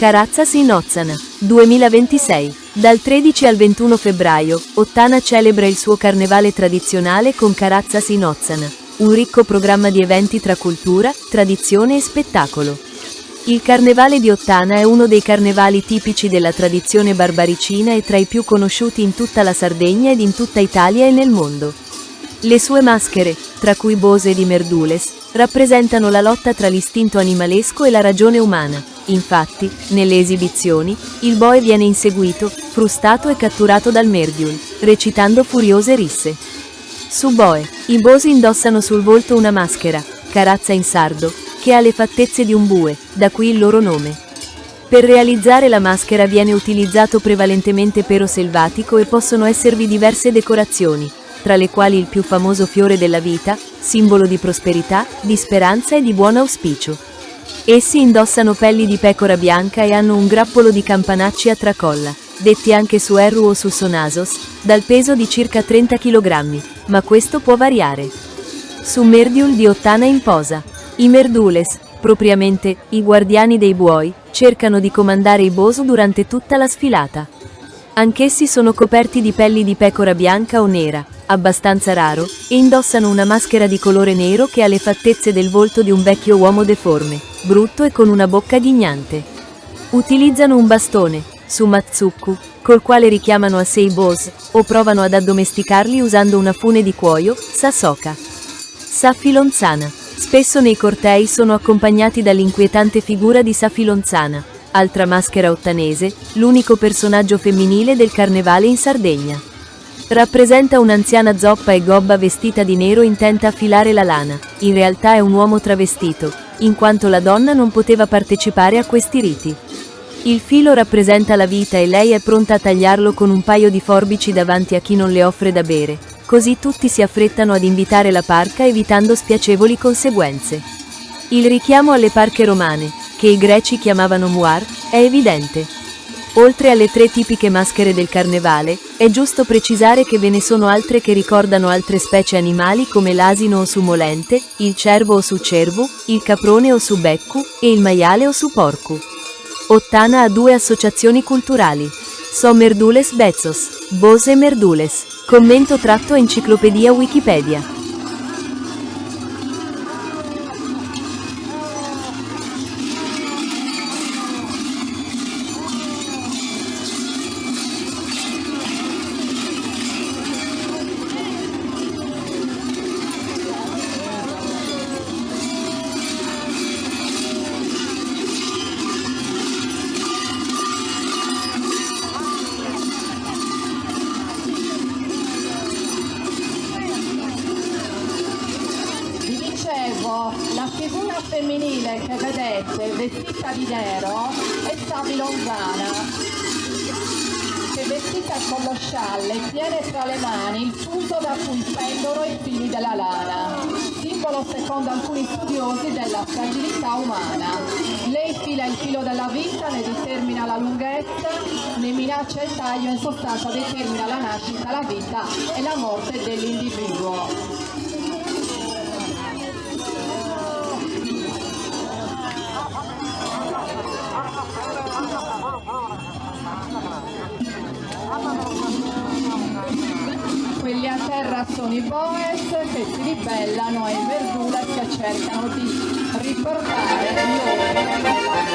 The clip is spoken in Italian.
Carazzas in Ozzana, 2026. Dal 13 al 21 febbraio, Ottana celebra il suo carnevale tradizionale con Carazzas in Ozzana, un ricco programma di eventi tra cultura, tradizione e spettacolo. Il carnevale di Ottana è uno dei carnevali tipici della tradizione barbaricina e tra i più conosciuti in tutta la Sardegna ed in tutta Italia e nel mondo. Le sue maschere, tra cui Bose di Merdules, rappresentano la lotta tra l'istinto animalesco e la ragione umana. Infatti, nelle esibizioni, il boe viene inseguito, frustato e catturato dal Merdiul, recitando furiose risse. Su boe, i bosi indossano sul volto una maschera, carazza in sardo, che ha le fattezze di un bue, da qui il loro nome. Per realizzare la maschera viene utilizzato prevalentemente pero selvatico e possono esservi diverse decorazioni, tra le quali il più famoso fiore della vita, simbolo di prosperità, di speranza e di buon auspicio. Essi indossano pelli di pecora bianca e hanno un grappolo di campanacci a tracolla, detti anche suerru o sussonasos, dal peso di circa 30 kg, ma questo può variare. Su Merdiul di Ottana in posa. I Merdules, propriamente, i guardiani dei buoi, cercano di comandare i bosu durante tutta la sfilata. Anch'essi sono coperti di pelli di pecora bianca o nera, abbastanza raro, e indossano una maschera di colore nero che ha le fattezze del volto di un vecchio uomo deforme, brutto e con una bocca ghignante. Utilizzano un bastone, sumatsuku, col quale richiamano a sé i bos, o provano ad addomesticarli usando una fune di cuoio, sasoka. Safilonzana. Spesso nei cortei sono accompagnati dall'inquietante figura di Safilonzana, altra maschera ottanese, l'unico personaggio femminile del carnevale in Sardegna. Rappresenta un'anziana zoppa e gobba vestita di nero intenta a filare la lana, in realtà è un uomo travestito, in quanto la donna non poteva partecipare a questi riti. Il filo rappresenta la vita e lei è pronta a tagliarlo con un paio di forbici davanti a chi non le offre da bere, così tutti si affrettano ad invitare la parca evitando spiacevoli conseguenze. Il richiamo alle parche romane, che i greci chiamavano muar, è evidente. Oltre alle tre tipiche maschere del carnevale, è giusto precisare che ve ne sono altre che ricordano altre specie animali come l'asino o su molente, il cervo o su cervu, il caprone o su beccu, e il maiale o su porcu. Ottana ha due associazioni culturali. So Merdules Bezzos, Bose Merdules. Commento tratto Enciclopedia Wikipedia. La figura femminile che vedete vestita di nero è Safilonzana, che vestita con lo scialle tiene tra le mani il fuso da cui pendono i fili della lana, simbolo secondo alcuni studiosi della fragilità umana. Lei fila il filo della vita, ne determina la lunghezza, ne minaccia il taglio, in sostanza determina la nascita, la vita e la morte dell'individuo. Quelli a terra sono i boes che si ribellano ai Merdules che cercano di riportare l'ordine.